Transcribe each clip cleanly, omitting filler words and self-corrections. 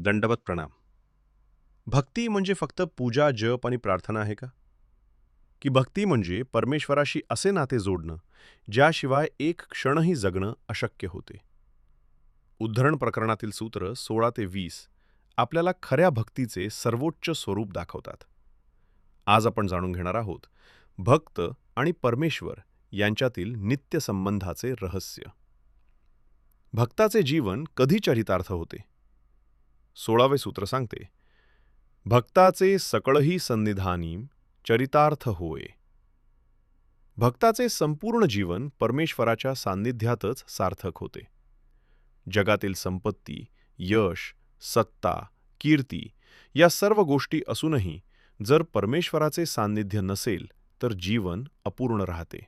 दंडवत प्रणाम. भक्ती म्हणजे फक्त पूजा, जप आणि प्रार्थना आहे का? की भक्ती म्हणजे परमेश्वराशी असे नाते जोडणं, ज्याशिवाय एक क्षणही जगणं अशक्य होते? उद्धरण प्रकरणातील सूत्र 16 ते 20 आपल्याला खऱ्या भक्तीचे सर्वोच्च स्वरूप दाखवतात. आज आपण जाणून घेणार आहोत भक्त आणि परमेश्वर यांच्यातील नित्य संबंधाचे रहस्य. भक्ताचे जीवन कधी चरितार्थ होते? 16वे सूत्र सांगते, भक्ताचे सकळही सन्निधानी चरितार्थ होय. भक्ताचे संपूर्ण जीवन परमेश्वराच्या सान्निध्यातच सार्थक होते. जगातील संपत्ती, यश, सत्ता, कीर्ती या सर्व गोष्टी असूनही जर परमेश्वराचे सान्निध्य नसेल तर जीवन अपूर्ण राहते.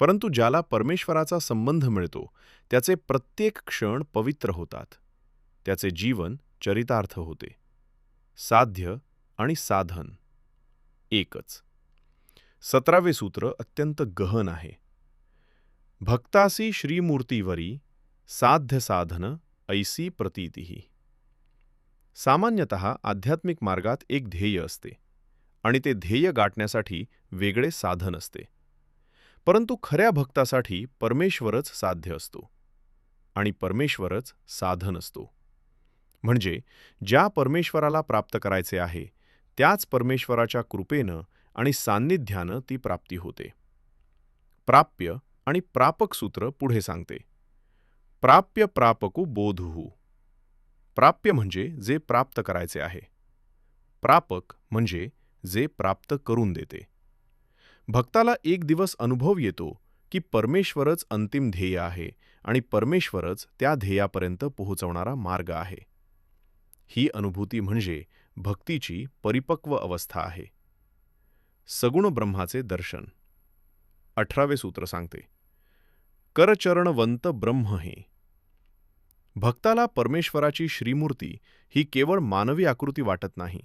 परंतु ज्याला परमेश्वराचा संबंध मिळतो त्याचे प्रत्येक क्षण पवित्र होतात. त्याचे जीवन चरितार्थ होते. साध्य आणि साधन एकच. 17वे सूत्र अत्यंत गहन आहे. भक्तासी श्रीमूर्तीवरी साध्य साधन ऐसी प्रतीतिही. सामान्यतः आध्यात्मिक मार्गात एक ध्येय असते आणि ते ध्येय गाठण्यासाठी वेगळे साधन असते. परंतु खऱ्या भक्तासाठी परमेश्वरच साध्य असतो आणि परमेश्वरच साधन असतो. म्हणजे ज्या परमेश्वराला प्राप्त करायचे आहे त्याच परमेश्वराच्या कृपेनं आणि सान्निध्यानं ती प्राप्ती होते. प्राप्य आणि प्रापक सूत्र पुढे सांगते, प्राप्य प्रापकु बोधुः. प्राप्य म्हणजे जे प्राप्त करायचे आहे. प्रापक म्हणजे जे प्राप्त करून देते. भक्ताला एक दिवस अनुभव येतो की परमेश्वरच अंतिम ध्येय आहे आणि परमेश्वरच त्या ध्येयापर्यंत पोहोचवणारा मार्ग आहे. ही अनुभूती म्हणजे भक्तीची परिपक्व अवस्था आहे. सगुण ब्रह्माचे दर्शन. 18वे सूत्र सांगते, करचरणवंत ब्रह्म हे. भक्ताला परमेश्वराची श्रीमूर्ती ही केवळ मानवी आकृती वाटत नाही.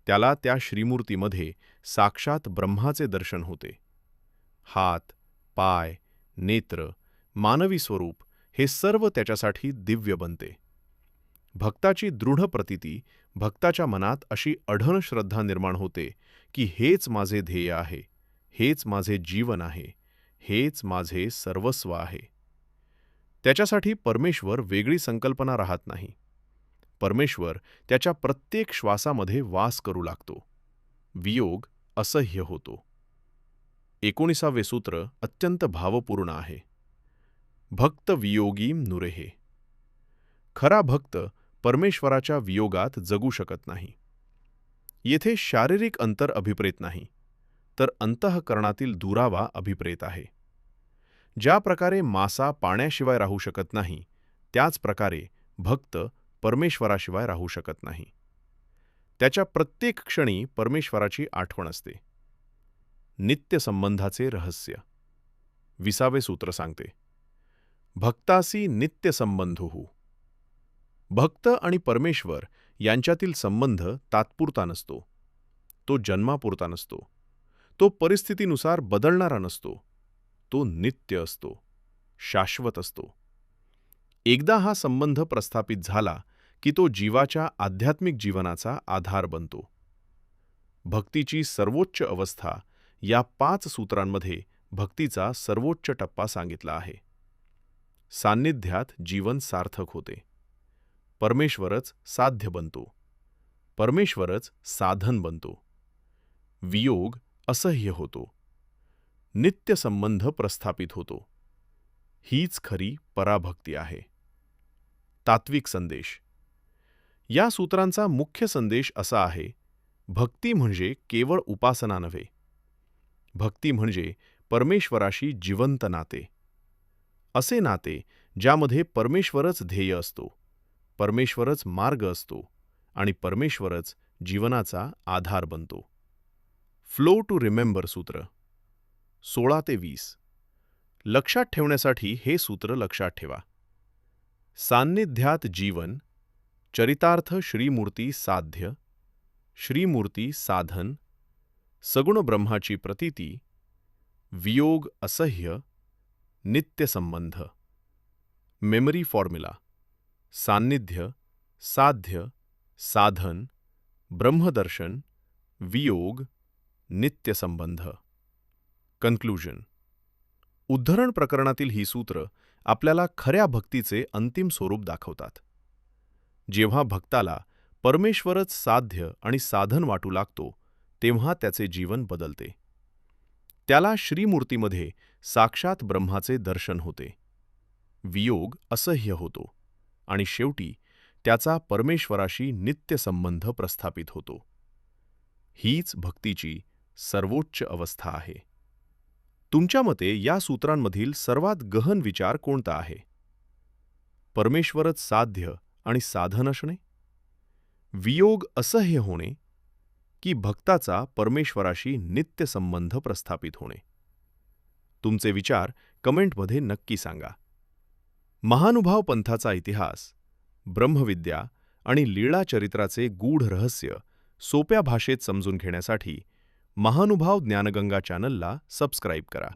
त्याला त्या श्रीमूर्तीमध्ये साक्षात ब्रह्माचे दर्शन होते. हात, पाय, नेत्र, मानवी स्वरूप हे सर्व त्याच्यासाठी दिव्य बनते. भक्ताची दृढ प्रतीती भक्ताच्या मनात अशी अढळ श्रद्धा निर्माण होते की हेच माझे ध्येय आहे, हेच माझे जीवन आहे, हेच माझे सर्वस्व आहे. त्याच्यासाठी परमेश्वर वेगळी संकल्पना राहत नाही. परमेश्वर त्याच्या प्रत्येक श्वासामध्ये वास करू लागतो. वियोग असह्य होतो. 19वे सूत्र अत्यंत भावपूर्ण आहे. भक्त वियोगीम नुरेहे. खरा भक्त परमेश्वराच्या वियोगात जगू शकत नाही. येथे शारीरिक अंतर अभिप्रेत नाही, तर अंतःकरणातील दुरावा अभिप्रेत आहे. ज्या प्रकारे मासा पाण्याशिवाय राहू शकत नाही, त्याच प्रकारे भक्त परमेश्वराशिवाय राहू शकत नाही. त्याच्या प्रत्येक क्षणी परमेश्वराची आठवण असते. नित्य संबंधाचे रहस्य. 20वे सूत्र सांगते, भक्तासी नित्य संबंधुः. भक्त आणि परमेश्वर यांच्यातील संबंध तात्पुरता नसतो. तो जन्मापुरता नसतो. तो परिस्थितीनुसार बदलणारा नसतो. तो नित्य असतो, शाश्वत असतो. एकदा हा संबंध प्रस्थापित झाला की तो जीवाच्या आध्यात्मिक जीवनाचा आधार बनतो. भक्तीची सर्वोच्च अवस्था या 5 सूत्रांमध्ये भक्तीचा सर्वोच्च टप्पा सांगितला आहे. सान्निध्यात जीवन सार्थक होते. परमेश्वरच साध्य बनतो. परमेश्वरच साधन बनतो. वियोग असह्य होतो. नित्य संबंध प्रस्थापित होतो. हीच खरी पराभक्ती आहे. तात्विक संदेश. या सूत्रांचा मुख्य संदेश असा आहे, भक्ती म्हणजे केवळ उपासना नव्हे. भक्ती म्हणजे परमेश्वराशी जिवंत नाते. असे नाते ज्यामध्ये परमेश्वरच ध्येय असतो, परमेश्वरच मार्ग असतो आणि परमेश्वरच जीवनाचा आधार बनतो. फ्लो टू रिमेंबर सूत्र 16 ते 20. लक्षात ठेवण्यासाठी हे सूत्र लक्षात ठेवा. सान्निध्यात जीवन, चरितार्थ श्रीमूर्ती साध्य, श्रीमूर्ती साधन, सगुण ब्रह्माची प्रतीती, वियोग असह्य, नित्य संबंध. Memory formula. सान्निध्य साध्य, साधन, ब्रह्मदर्शन, वियोग, नित्यसंबंध. कन्क्लुजन. उद्धरण प्रकरणातील ही सूत्र आपल्याला खऱ्या भक्तीचे अंतिम स्वरूप दाखवतात. जेव्हा भक्ताला परमेश्वरच साध्य आणि साधन वाटू लागतो, तेव्हा त्याचे जीवन बदलते. त्याला श्रीमूर्तीमध्ये साक्षात ब्रह्माचे दर्शन होते. वियोग असह्य होतो आणि शेवटी त्याचा परमेश्वराशी नित्यसंबंध प्रस्थापित होतो. हीच भक्तीची सर्वोच्च अवस्था आहे. तुमच्या मते या सूत्रांमधील सर्वात गहन विचार कोणता आहे? परमेश्वरच साध्य आणि साधन असणे, वियोग असह्य होणे, की भक्ताचा परमेश्वराशी नित्यसंबंध प्रस्थापित होणे? तुमचे विचार कमेंटमध्ये नक्की सांगा. महानुभाव पंथाचा इतिहास, ब्रह्मविद्या आणि लीळा चरित्राचे गूढ रहस्य सोप्या भाषेत समजून घेण्यासाठी महानुभाव ज्ञानगंगा चॅनलला सबस्क्राईब करा.